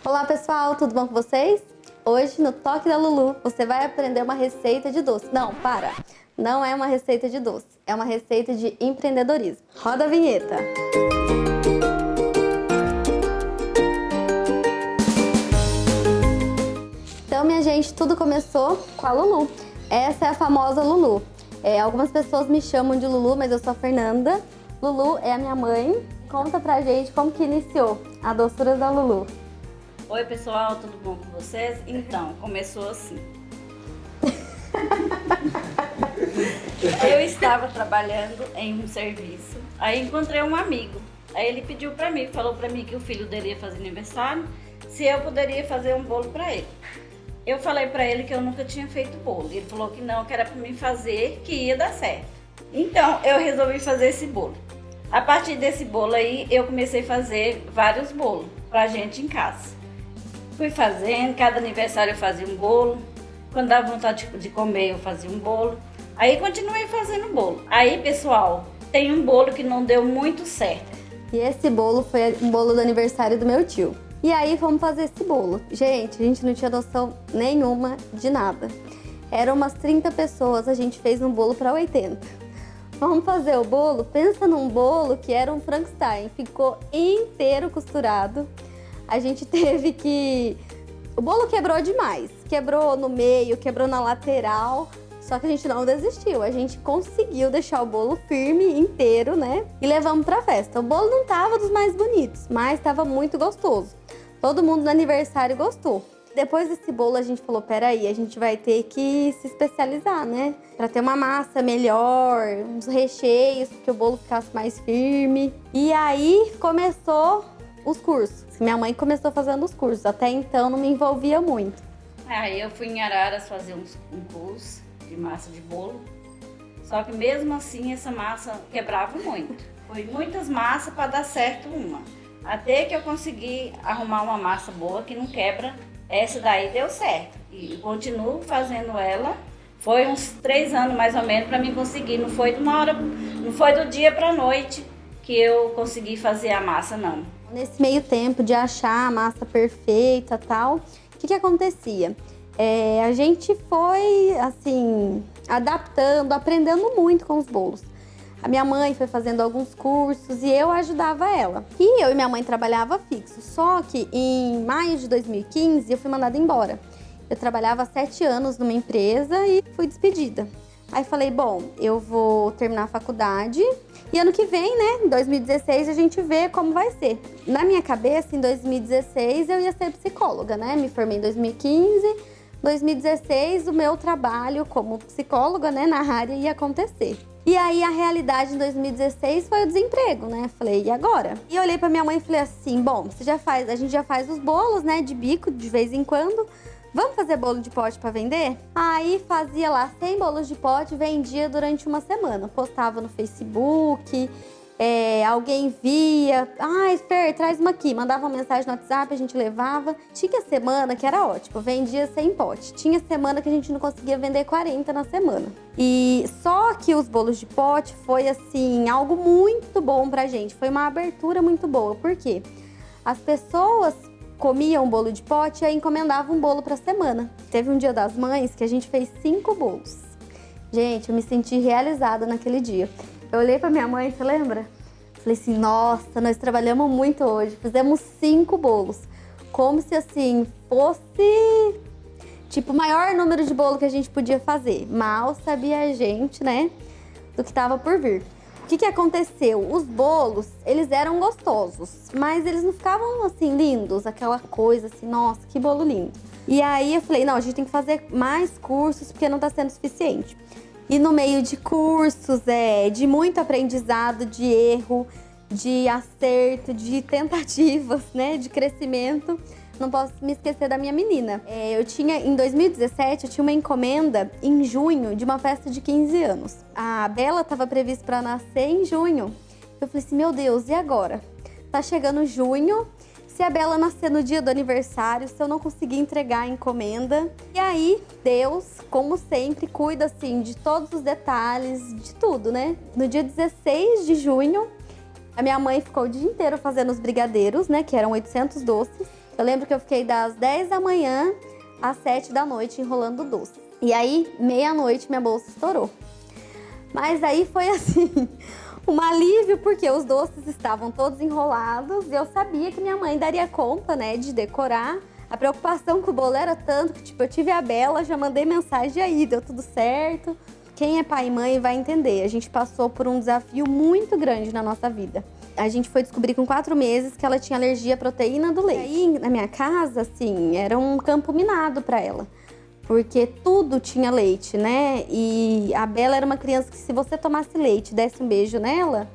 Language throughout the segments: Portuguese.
Olá pessoal, tudo bom com vocês? Hoje no Toque da Lulu você vai aprender uma receita de doce. Não, para! Não é uma receita de doce, é uma receita de empreendedorismo. Roda a vinheta! Então, minha gente, tudo começou com a Lulu. Essa é a famosa Lulu. Algumas pessoas me chamam de Lulu, mas eu sou a Fernanda. Lulu é a minha mãe. Conta pra gente como que iniciou a doçura da Lulu. Oi pessoal, tudo bom com vocês? Então, começou assim. Eu estava trabalhando em um serviço, aí encontrei um amigo. Aí ele pediu pra mim, falou pra mim que o filho dele ia fazer aniversário, se eu poderia fazer um bolo pra ele. Eu falei pra ele que eu nunca tinha feito bolo. Ele falou que não, que era pra mim fazer, que ia dar certo. Então, eu resolvi fazer esse bolo. A partir desse bolo aí, eu comecei a fazer vários bolos pra gente em casa. Fui fazendo, cada aniversário eu fazia um bolo. Quando dava vontade de comer, eu fazia um bolo. Aí continuei fazendo bolo. Aí, pessoal, tem um bolo que não deu muito certo. E esse bolo foi um bolo do aniversário do meu tio. E aí, vamos fazer esse bolo. Gente, a gente não tinha noção nenhuma de nada. Eram umas 30 pessoas, a gente fez um bolo para 80. Vamos fazer o bolo? Pensa num bolo que era um Frankenstein. Ficou inteiro costurado. A gente teve que... O bolo quebrou demais. Quebrou no meio, quebrou na lateral. Só que a gente não desistiu. A gente conseguiu deixar o bolo firme, inteiro, né? E levamos pra festa. O bolo não tava dos mais bonitos, mas tava muito gostoso. Todo mundo no aniversário gostou. Depois desse bolo a gente falou, peraí, a gente vai ter que se especializar, né? Pra ter uma massa melhor, uns recheios, porque o bolo ficasse mais firme. E aí começou os cursos. Minha mãe começou fazendo os cursos, até então não me envolvia muito. Aí eu fui em Araras fazer um curso de massa de bolo. Só que mesmo assim essa massa quebrava muito. Foi muitas massas para dar certo uma. Até que eu consegui arrumar uma massa boa que não quebra. Essa daí deu certo. E continuo fazendo ela. Foi uns 3 anos mais ou menos para mim conseguir. Não foi de uma hora, não foi do dia para noite que eu consegui fazer a massa, não. Nesse meio tempo de achar a massa perfeita e tal, o que acontecia? A gente foi, assim, adaptando, aprendendo muito com os bolos. A minha mãe foi fazendo alguns cursos e eu ajudava ela. E eu e minha mãe trabalhava fixo, só que em maio de 2015 eu fui mandada embora. Eu trabalhava há 7 anos numa empresa e fui despedida. Aí falei, bom, eu vou terminar a faculdade e ano que vem, né, em 2016, a gente vê como vai ser. Na minha cabeça, em 2016, eu ia ser psicóloga, né? Me formei em 2015, 2016, o meu trabalho como psicóloga, né, na área ia acontecer. E aí, a realidade em 2016 foi o desemprego, né? Falei, e agora? E eu olhei pra minha mãe e falei assim, bom, a gente já faz os bolos, né, de bico, de vez em quando. Vamos fazer bolo de pote para vender? Aí fazia lá 100 bolos de pote, vendia durante uma semana. Postava no Facebook, alguém via. Ah, Fer, traz uma aqui. Mandava uma mensagem no WhatsApp, a gente levava. Tinha semana que era ótimo, vendia 100 pote. Tinha semana que a gente não conseguia vender 40 na semana. E só que os bolos de pote foi, assim, algo muito bom pra gente. Foi uma abertura muito boa. Por quê? As pessoas comia um bolo de pote e aí encomendava um bolo pra semana. Teve um dia das mães que a gente fez 5 bolos. Gente, eu me senti realizada naquele dia. Eu olhei pra minha mãe, você lembra? Falei assim, nossa, nós trabalhamos muito hoje. Fizemos 5 bolos. Como se, assim, fosse, tipo, o maior número de bolo que a gente podia fazer. Mal sabia a gente, né, do que tava por vir. O que aconteceu? Os bolos, eles eram gostosos, mas eles não ficavam assim lindos, aquela coisa assim, nossa, que bolo lindo. E aí eu falei, não, a gente tem que fazer mais cursos porque não tá sendo suficiente. E no meio de cursos, de muito aprendizado, de erro, de acerto, de tentativas, né, de crescimento, não posso me esquecer da minha menina. Em 2017, eu tinha uma encomenda em junho de uma festa de 15 anos. A Bela estava prevista para nascer em junho. Eu falei assim, meu Deus, e agora? Tá chegando junho, se a Bela nascer no dia do aniversário, se eu não conseguir entregar a encomenda. E aí, Deus, como sempre, cuida assim de todos os detalhes, de tudo, né? No dia 16 de junho, a minha mãe ficou o dia inteiro fazendo os brigadeiros, né? Que eram 800 doces. Eu lembro que eu fiquei das 10 da manhã às 7 da noite enrolando o doce. E aí, meia-noite, minha bolsa estourou. Mas aí foi assim, um alívio, porque os doces estavam todos enrolados e eu sabia que minha mãe daria conta, né, de decorar. A preocupação com o bolo era tanto que, tipo, eu tive a Bela, já mandei mensagem aí, deu tudo certo. Quem é pai e mãe vai entender. A gente passou por um desafio muito grande na nossa vida. A gente foi descobrir com 4 meses que ela tinha alergia à proteína do leite. E aí, na minha casa, assim, era um campo minado para ela. Porque tudo tinha leite, né? E a Bela era uma criança que, se você tomasse leite e desse um beijo nela,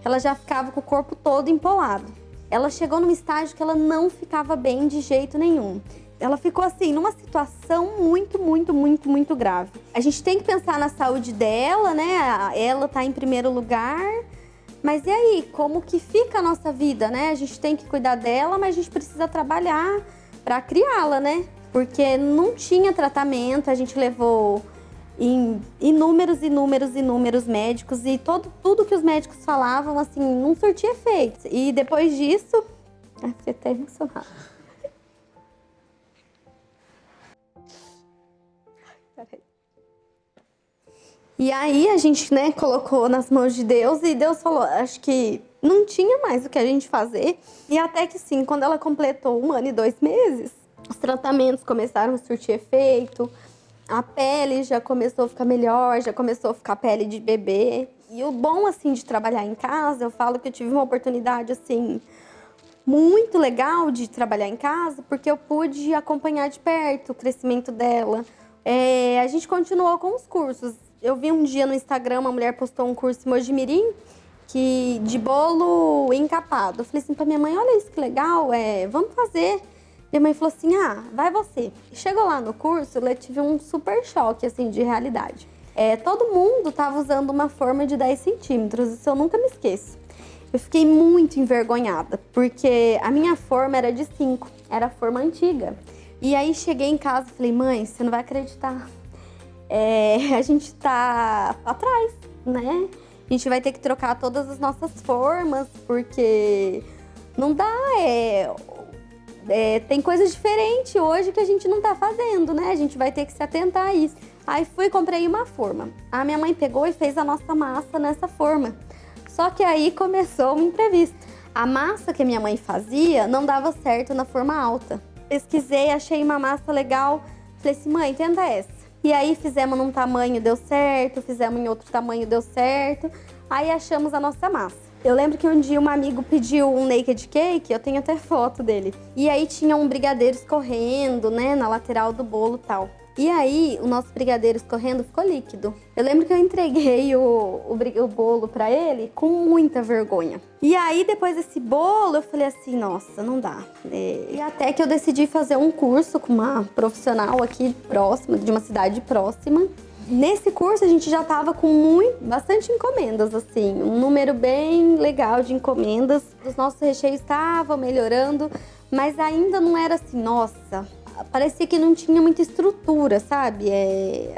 ela já ficava com o corpo todo empolado. Ela chegou num estágio que ela não ficava bem de jeito nenhum. Ela ficou assim, numa situação muito grave. A gente tem que pensar na saúde dela, né? Ela tá em primeiro lugar. Mas e aí, como que fica a nossa vida, né? A gente tem que cuidar dela, mas a gente precisa trabalhar para criá-la, né? Porque não tinha tratamento, a gente levou em inúmeros médicos e tudo que os médicos falavam, assim, não surtia efeito. E depois disso, fiquei até emocionada. E aí a gente, né, colocou nas mãos de Deus e Deus falou, acho que não tinha mais o que a gente fazer. E até que sim, quando ela completou 1 ano e 2 meses, os tratamentos começaram a surtir efeito, a pele já começou a ficar melhor, já começou a ficar pele de bebê. E o bom, assim, de trabalhar em casa, eu falo que eu tive uma oportunidade, assim, muito legal de trabalhar em casa, porque eu pude acompanhar de perto o crescimento dela. A gente continuou com os cursos. Eu vi um dia no Instagram, uma mulher postou um curso em Mojimirim, de bolo encapado. Eu falei assim pra minha mãe, olha isso que legal, vamos fazer. Minha mãe falou assim, vai você. Chegou lá no curso, eu tive um super choque, assim, de realidade. Todo mundo tava usando uma forma de 10 centímetros, isso eu nunca me esqueço. Eu fiquei muito envergonhada, porque a minha forma era de 5, era a forma antiga. E aí cheguei em casa e falei, mãe, você não vai acreditar. A gente tá atrás, né? A gente vai ter que trocar todas as nossas formas, porque não dá, tem coisas diferentes hoje que a gente não tá fazendo, né? A gente vai ter que se atentar a isso. Aí fui e comprei uma forma. A minha mãe pegou e fez a nossa massa nessa forma. Só que aí começou um imprevisto. A massa que a minha mãe fazia não dava certo na forma alta. Pesquisei, achei uma massa legal. Falei assim, mãe, tenta essa. E aí fizemos num tamanho, deu certo. Fizemos em outro tamanho, deu certo. Aí achamos a nossa massa. Eu lembro que um dia um amigo pediu um naked cake, eu tenho até foto dele. E aí tinha um brigadeiro escorrendo, né, na lateral do bolo e tal. E aí, o nosso brigadeiro escorrendo ficou líquido. Eu lembro que eu entreguei o bolo pra ele com muita vergonha. E aí, depois desse bolo, eu falei assim, nossa, não dá. E até que eu decidi fazer um curso com uma profissional aqui próxima, de uma cidade próxima. Nesse curso, a gente já tava com bastante encomendas, assim. Um número bem legal de encomendas. Os nossos recheios estavam melhorando, mas ainda não era assim, nossa... Parecia que não tinha muita estrutura, sabe?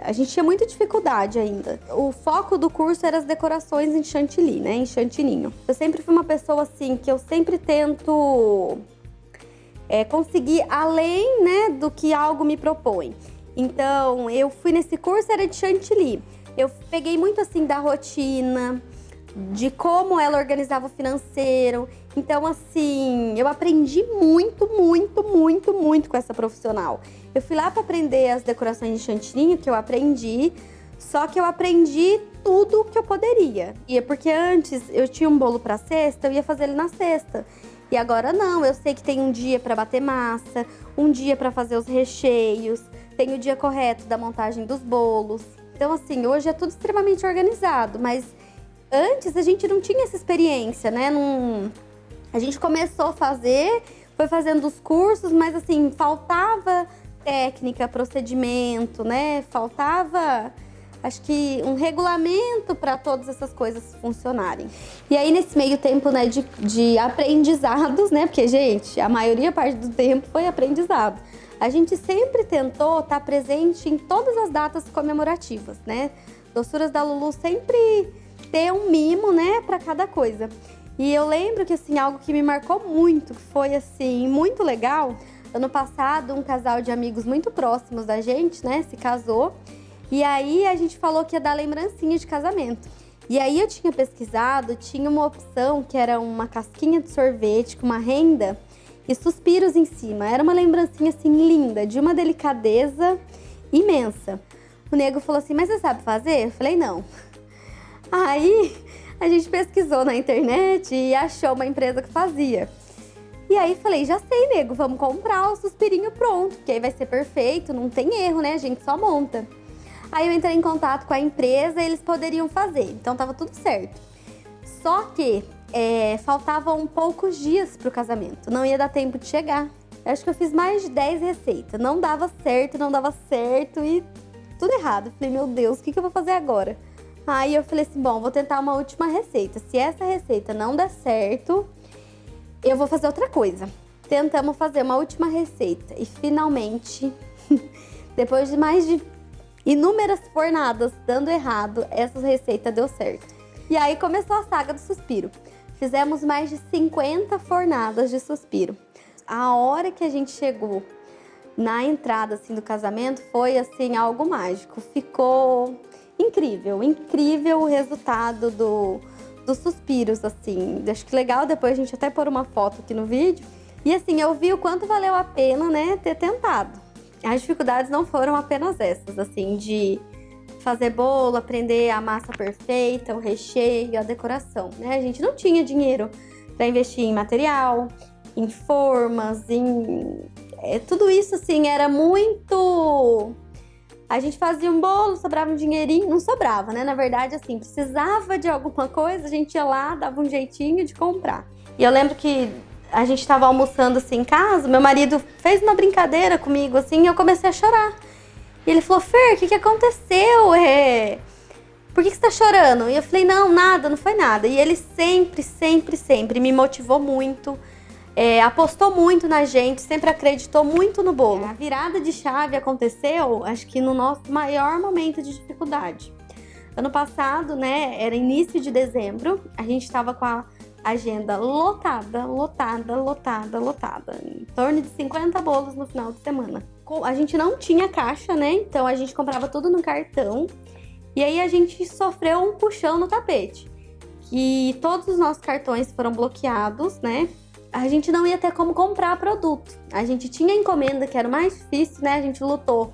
A gente tinha muita dificuldade ainda. O foco do curso era as decorações em chantilly, né? Em chantininho. Eu sempre fui uma pessoa assim, que eu sempre tento conseguir além, né, do que algo me propõe. Então, eu fui nesse curso, era de chantilly. Eu peguei muito assim da rotina, de como ela organizava o financeiro. Então, assim, eu aprendi muito com essa profissional. Eu fui lá para aprender as decorações de chantininho, que eu aprendi, só que eu aprendi tudo que eu poderia. E é porque antes eu tinha um bolo para sexta, eu ia fazer ele na sexta. E agora não, eu sei que tem um dia para bater massa, um dia para fazer os recheios, tem o dia correto da montagem dos bolos. Então, assim, hoje é tudo extremamente organizado, mas antes a gente não tinha essa experiência, né? A gente começou a fazer, foi fazendo os cursos, mas assim, faltava técnica, procedimento, né? Faltava, acho que, um regulamento para todas essas coisas funcionarem. E aí, nesse meio tempo, né, de aprendizados, né? Porque, gente, a parte do tempo foi aprendizado. A gente sempre tentou estar presente em todas as datas comemorativas, né? Doçuras da Lulu sempre ter um mimo, né, para cada coisa. E eu lembro que, assim, algo que me marcou muito, que foi, assim, muito legal. Ano passado, um casal de amigos muito próximos da gente, né, se casou. E aí, a gente falou que ia dar lembrancinha de casamento. E aí, eu tinha pesquisado, tinha uma opção que era uma casquinha de sorvete com uma renda e suspiros em cima. Era uma lembrancinha, assim, linda, de uma delicadeza imensa. O nego falou assim, mas você sabe fazer? Eu falei, não. Aí, a gente pesquisou na internet e achou uma empresa que fazia. E aí, falei, já sei, nego, vamos comprar o suspirinho pronto, que aí vai ser perfeito, não tem erro, né? A gente só monta. Aí eu entrei em contato com a empresa e eles poderiam fazer, então tava tudo certo. Só que faltavam poucos dias pro casamento, não ia dar tempo de chegar. Eu acho que eu fiz mais de 10 receitas, não dava certo e tudo errado. Falei, meu Deus, o que eu vou fazer agora? Aí eu falei assim, bom, vou tentar uma última receita. Se essa receita não der certo, eu vou fazer outra coisa. Tentamos fazer uma última receita e finalmente, depois de mais de inúmeras fornadas dando errado, essa receita deu certo. E aí começou a saga do suspiro. Fizemos mais de 50 fornadas de suspiro. A hora que a gente chegou na entrada assim, do casamento foi assim, algo mágico. Ficou incrível o resultado dos suspiros, assim. Acho que legal depois a gente até pôr uma foto aqui no vídeo. E assim, eu vi o quanto valeu a pena, né, ter tentado. As dificuldades não foram apenas essas, assim, de fazer bolo, aprender a massa perfeita, o recheio, a decoração, né? A gente não tinha dinheiro para investir em material, em formas, tudo isso, assim, era muito... A gente fazia um bolo, sobrava um dinheirinho, não sobrava, né? Na verdade, assim, precisava de alguma coisa, a gente ia lá, dava um jeitinho de comprar. E eu lembro que a gente estava almoçando assim em casa, meu marido fez uma brincadeira comigo assim e eu comecei a chorar. E ele falou, Fer, o que aconteceu? Por que você tá chorando? E eu falei, não, nada, não foi nada. E ele sempre me motivou muito, apostou muito na gente, sempre acreditou muito no bolo. A virada de chave aconteceu, acho que no nosso maior momento de dificuldade. Ano passado, né, era início de dezembro, a gente estava com a agenda lotada. Em torno de 50 bolos no final de semana. A gente não tinha caixa, né? Então a gente comprava tudo no cartão. E aí a gente sofreu um puxão no tapete. Que todos os nossos cartões foram bloqueados, né? A gente não ia ter como comprar produto. A gente tinha encomenda, que era o mais difícil, né? A gente lutou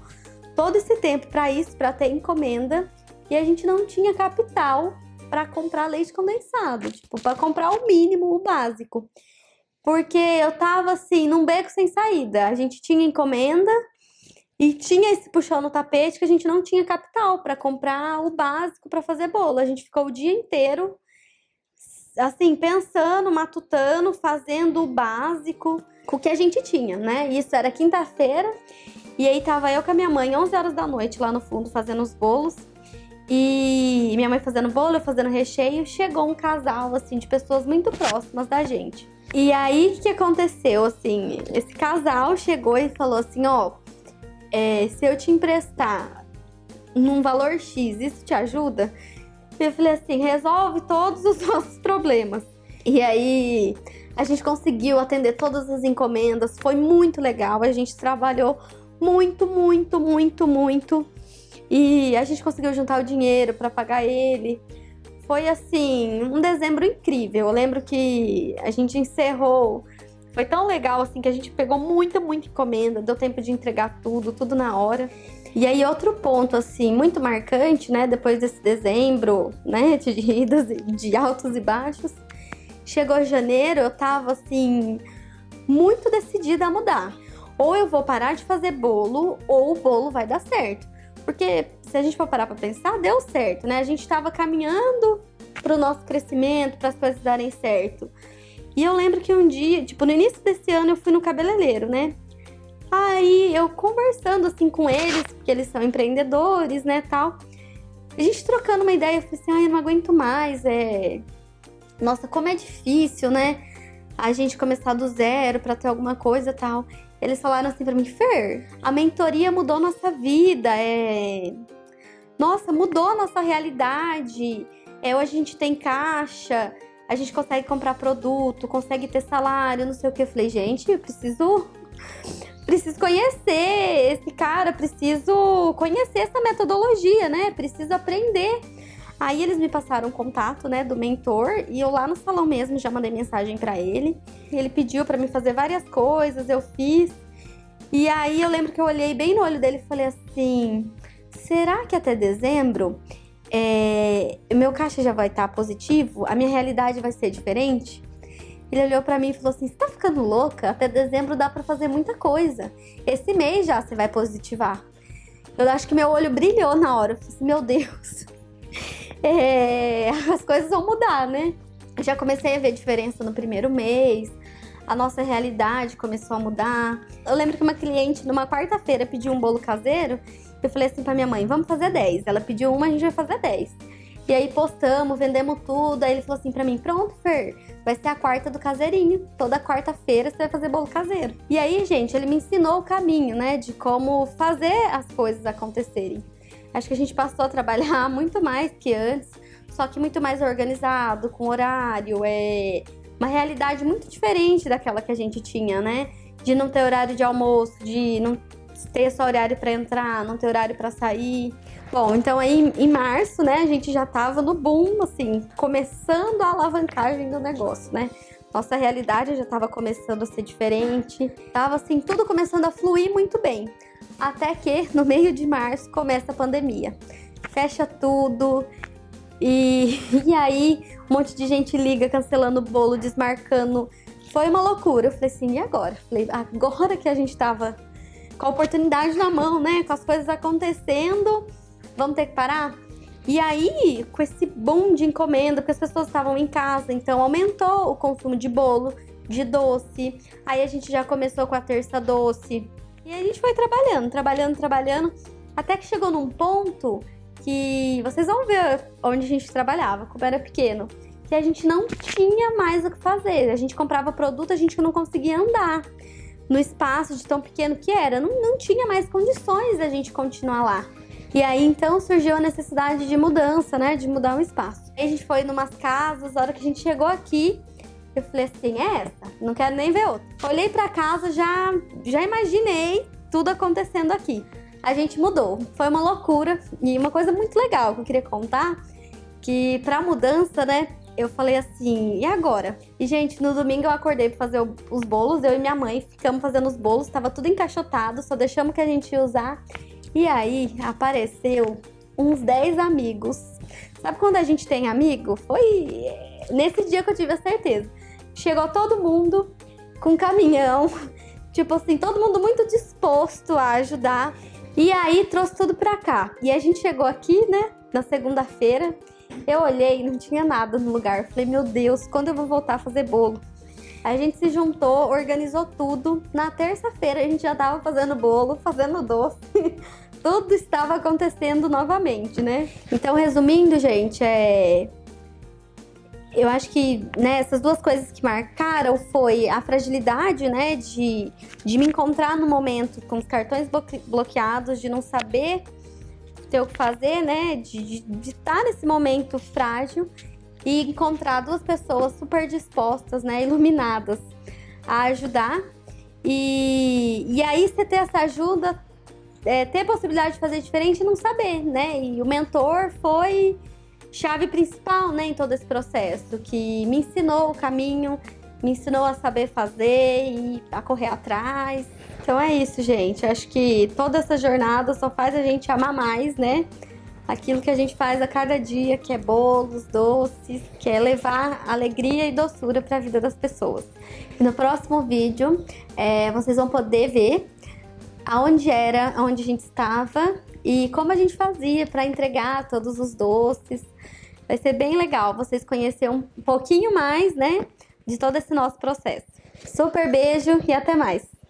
todo esse tempo para isso, para ter encomenda. E a gente não tinha capital para comprar leite condensado, tipo, para comprar o mínimo, o básico. Porque eu tava assim, num beco sem saída. A gente tinha encomenda e tinha esse puxão no tapete que a gente não tinha capital para comprar o básico para fazer bolo. A gente ficou o dia inteiro assim, pensando, matutando, fazendo o básico com o que a gente tinha, né? Isso era quinta-feira e aí tava eu com a minha mãe 11 horas da noite lá no fundo fazendo os bolos. E minha mãe fazendo bolo, eu fazendo recheio, chegou um casal, assim, de pessoas muito próximas da gente. E aí, o que aconteceu, assim, esse casal chegou e falou assim, ó, se eu te emprestar num valor X, isso te ajuda? Eu falei assim, resolve todos os nossos problemas. E aí, a gente conseguiu atender todas as encomendas, foi muito legal, a gente trabalhou muito. E a gente conseguiu juntar o dinheiro para pagar ele. Foi assim, um dezembro incrível. Eu lembro que a gente encerrou. Foi tão legal assim que a gente pegou muita encomenda, deu tempo de entregar tudo na hora. E aí outro ponto assim, muito marcante, né, depois desse dezembro, né, de idas, de altos e baixos, chegou janeiro, eu tava assim muito decidida a mudar. Ou eu vou parar de fazer bolo, ou o bolo vai dar certo. Porque se a gente for parar pra pensar, deu certo, né? A gente tava caminhando pro nosso crescimento, para as coisas darem certo. E eu lembro que um dia, tipo, no início desse ano eu fui no cabeleireiro, né? Aí eu conversando assim com eles, porque eles são empreendedores, né, tal. A gente trocando uma ideia, eu falei assim, ai, eu não aguento mais, Nossa, como é difícil, né? A gente começar do zero pra ter alguma coisa e tal. Eles falaram assim pra mim, Fer, a mentoria mudou nossa vida, Nossa, mudou a nossa realidade. Hoje a gente tem caixa, a gente consegue comprar produto, consegue ter salário, não sei o que. Eu falei, gente, eu preciso conhecer esse cara, preciso conhecer essa metodologia, né? Preciso aprender. Aí eles me passaram o contato, né, do mentor, e eu lá no salão mesmo já mandei mensagem pra ele. Ele pediu pra mim fazer várias coisas, eu fiz. E aí eu lembro que eu olhei bem no olho dele e falei assim, será que até dezembro meu caixa já vai estar positivo? A minha realidade vai ser diferente? Ele olhou pra mim e falou assim, você tá ficando louca? Até dezembro dá pra fazer muita coisa. Esse mês já você vai positivar. Eu acho que meu olho brilhou na hora. Eu falei assim, meu Deus. As coisas vão mudar, né? Eu já comecei a ver diferença no primeiro mês. A nossa realidade começou a mudar. Eu lembro que uma cliente, numa quarta-feira, pediu um bolo caseiro. Eu falei assim pra minha mãe, vamos fazer 10. Ela pediu uma, a gente vai fazer 10. E aí postamos, vendemos tudo. Aí ele falou assim pra mim, pronto, Fer, vai ser a quarta do caseirinho. Toda quarta-feira você vai fazer bolo caseiro. E aí, gente, ele me ensinou o caminho, né, de como fazer as coisas acontecerem. Acho que a gente passou a trabalhar muito mais que antes, só que muito mais organizado, com horário, uma realidade muito diferente daquela que a gente tinha, né? De não ter horário de almoço, de não ter só horário para entrar, não ter horário para sair. Bom, então aí em março, né, a gente já tava no boom, assim, começando a alavancagem do negócio, né? Nossa realidade já tava começando a ser diferente, tava assim, tudo começando a fluir muito bem. Até que no meio de março começa a pandemia. Fecha tudo e aí um monte de gente liga cancelando o bolo, desmarcando. Foi uma loucura. Eu falei assim, e agora? Falei, agora que a gente tava com a oportunidade na mão, né? Com as coisas acontecendo, vamos ter que parar? E aí, com esse boom de encomenda, porque as pessoas estavam em casa, então aumentou o consumo de bolo, de doce. Aí a gente já começou com a terça doce. E a gente foi trabalhando, até que chegou num ponto que vocês vão ver onde a gente trabalhava, como era pequeno, que a gente não tinha mais o que fazer. A gente comprava produto, a gente não conseguia andar no espaço de tão pequeno que era. Não tinha mais condições da gente continuar lá. E aí, então, surgiu a necessidade de mudança, né? De mudar o espaço. Aí a gente foi em umas casas, a hora que a gente chegou aqui, eu falei assim, é essa? Não quero nem ver outra. Olhei pra casa, já imaginei tudo acontecendo aqui. A gente mudou. Foi uma loucura. E uma coisa muito legal que eu queria contar, que pra mudança, né, eu falei assim, e agora? E, gente, no domingo eu acordei pra fazer os bolos, eu e minha mãe ficamos fazendo os bolos, tava tudo encaixotado, só deixamos o que a gente ia usar. E aí, apareceu uns 10 amigos. Sabe quando a gente tem amigo? Foi nesse dia que eu tive a certeza. Chegou todo mundo com caminhão, tipo assim, todo mundo muito disposto a ajudar. E aí, trouxe tudo pra cá. E a gente chegou aqui, né, na segunda-feira. Eu olhei e não tinha nada no lugar. Falei, meu Deus, quando eu vou voltar a fazer bolo? A gente se juntou, organizou tudo. Na terça-feira a gente já tava fazendo bolo, fazendo doce. Tudo estava acontecendo novamente, né? Então, resumindo, gente, eu acho que, né, essas duas coisas que marcaram foi a fragilidade, né, de me encontrar no momento com os cartões bloqueados, de não saber ter o que fazer, né, de estar nesse momento frágil e encontrar duas pessoas super dispostas, né, iluminadas a ajudar. E aí você ter essa ajuda, ter a possibilidade de fazer diferente e não saber, né? E o mentor foi chave principal, né, em todo esse processo, que me ensinou o caminho, me ensinou a saber fazer e a correr atrás. Então é isso, gente. Acho que toda essa jornada só faz a gente amar mais, né? Aquilo que a gente faz a cada dia, que é bolos, doces, que é levar alegria e doçura para a vida das pessoas. E no próximo vídeo, vocês vão poder ver aonde a gente estava e como a gente fazia para entregar todos os doces. Vai ser bem legal vocês conhecerem um pouquinho mais, né, de todo esse nosso processo. Super beijo e até mais!